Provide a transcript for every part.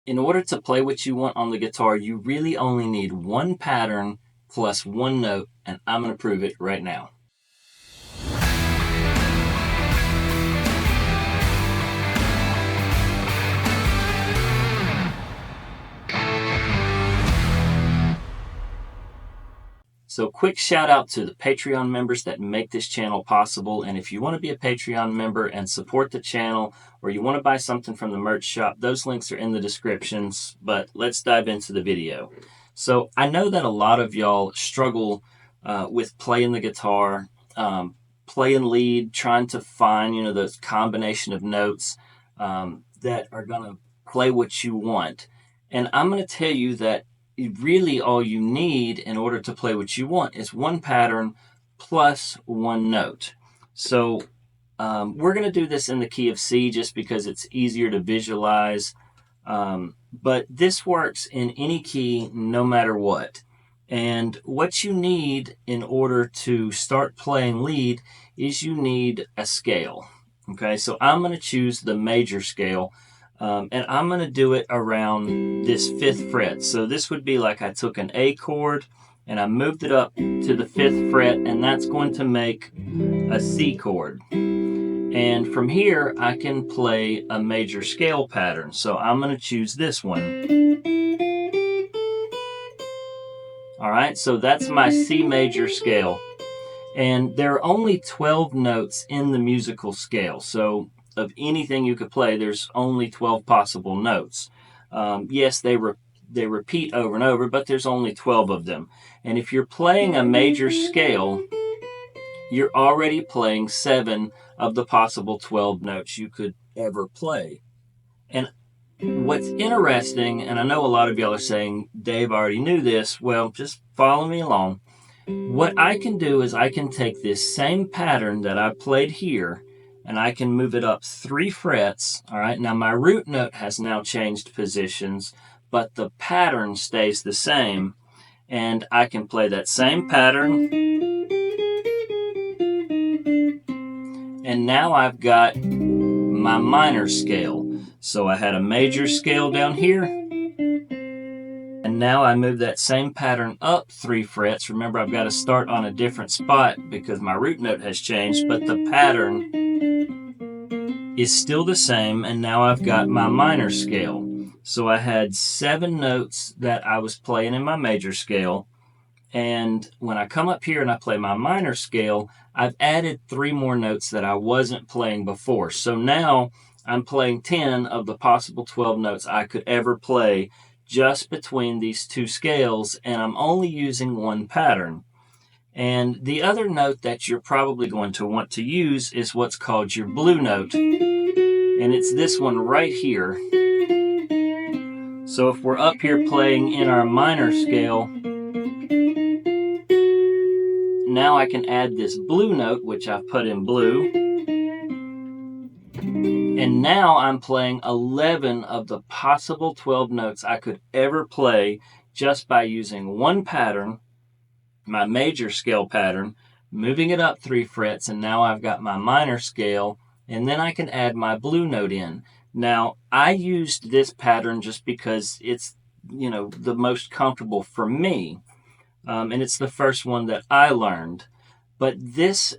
in order to play what you want on the guitar, you really only need one pattern plus one note, and I'm going to prove it right now. So quick shout out to the Patreon members that make this channel possible. And if you want to be a Patreon member and support the channel, or you want to buy something from the merch shop, those links are in the descriptions. But let's dive into the video. So I know that a lot of y'all struggle with playing the guitar, playing lead, trying to find, the combination of notes that are going to play what you want. And I'm going to tell you that really all you need in order to play what you want is one pattern plus one note. So we're going to do this in the key of C just because it's easier to visualize. But this works in any key no matter what. And what you need in order to start playing lead is you need a scale. Okay, so I'm going to choose the major scale. And I'm going to do it around this 5th fret. So this would be like I took an A chord and I moved it up to the 5th fret, and that's going to make a C chord. And from here, I can play a major scale pattern. So I'm going to choose this one. All right, so that's my C major scale. And there are only 12 notes in the musical scale. So of anything you could play, there's only 12 possible notes. Yes, they repeat over and over, but there's only 12 of them. And if you're playing a major scale, you're already playing 7 of the possible 12 notes you could ever play. And what's interesting, and I know a lot of y'all are saying, Dave, I already knew this. Well, just follow me along. What I can do is I can take this same pattern that I played here, and I can move it up 3 frets. All right, now my root note has now changed positions, but the pattern stays the same. And I can play that same pattern. And now I've got my minor scale. So I had a major scale down here. And now I move that same pattern up 3 frets. Remember, I've got to start on a different spot because my root note has changed, but the pattern is still the same, and now I've got my minor scale. So I had 7 notes that I was playing in my major scale, and when I come up here and I play my minor scale, I've added 3 more notes that I wasn't playing before. So now I'm playing 10 of the possible 12 notes I could ever play just between these 2 scales, and I'm only using one pattern. And the other note that you're probably going to want to use is what's called your blue note. And it's this one right here. So if we're up here playing in our minor scale, now I can add this blue note, which I've put in blue. And now I'm playing 11 of the possible 12 notes I could ever play just by using one pattern, my major scale pattern, moving it up 3 frets, and now I've got my minor scale, and then I can add my blue note in. Now, I used this pattern just because it's, the most comfortable for me, and it's the first one that I learned. But this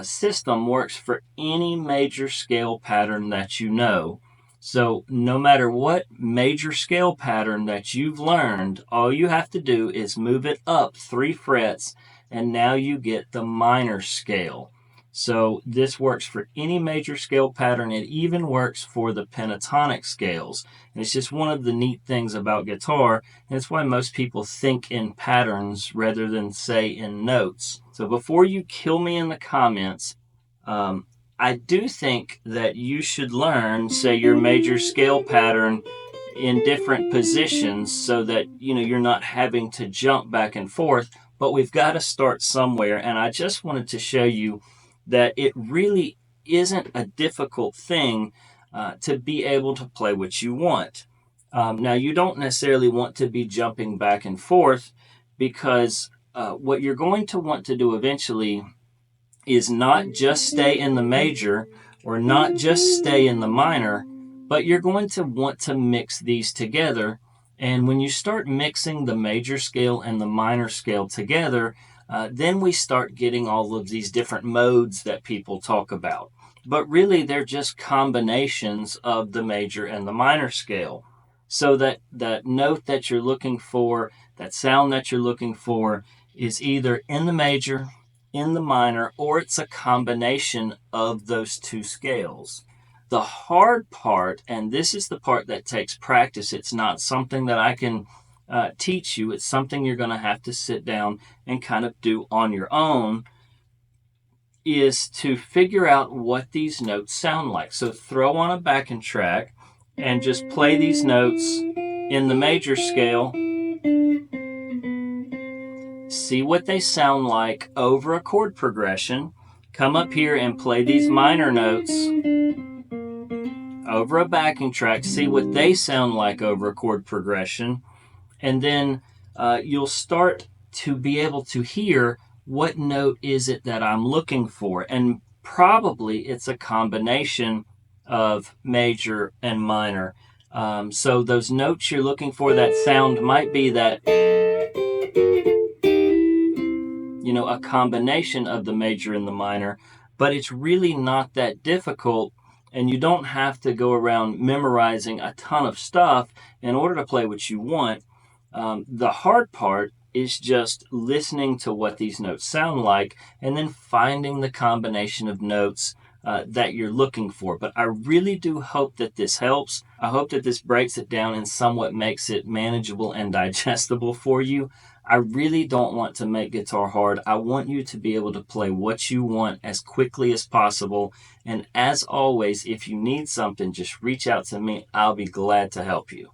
system works for any major scale pattern that you know. So no matter what major scale pattern that you've learned, all you have to do is move it up 3 frets, and now you get the minor scale. So this works for any major scale pattern. It even works for the pentatonic scales. And it's just one of the neat things about guitar, and it's why most people think in patterns rather than, say, in notes. So before you kill me in the comments, I do think that you should learn, say, your major scale pattern in different positions so that, you're not having to jump back and forth. But we've got to start somewhere, and I just wanted to show you that it really isn't a difficult thing to be able to play what you want. Now, you don't necessarily want to be jumping back and forth because what you're going to want to do eventually is not just stay in the major or not just stay in the minor, But you're going to want to mix these together. And when you start mixing the major scale and the minor scale together, then we start getting all of these different modes that people talk about. But really, they're just combinations of the major and the minor scale. So that note that you're looking for, that sound that you're looking for, is either in the major, in the minor, or it's a combination of those two scales. The hard part, and this is the part that takes practice, it's not something that I can teach you, it's something you're going to have to sit down and kind of do on your own, is to figure out what these notes sound like. So throw on a backing track and just play these notes in the major scale. See what they sound like over a chord progression. Come up here and play these minor notes over a backing track. See what they sound like over a chord progression. And then you'll start to be able to hear what note is it that I'm looking for. And probably it's a combination of major and minor. So those notes you're looking for, that sound might be that, a combination of the major and the minor, but it's really not that difficult, and you don't have to go around memorizing a ton of stuff in order to play what you want. The hard part is just listening to what these notes sound like and then finding the combination of notes that you're looking for. But I really do hope that this helps. I hope that this breaks it down and somewhat makes it manageable and digestible for you. I really don't want to make guitar hard. I want you to be able to play what you want as quickly as possible. And as always, if you need something, just reach out to me. I'll be glad to help you.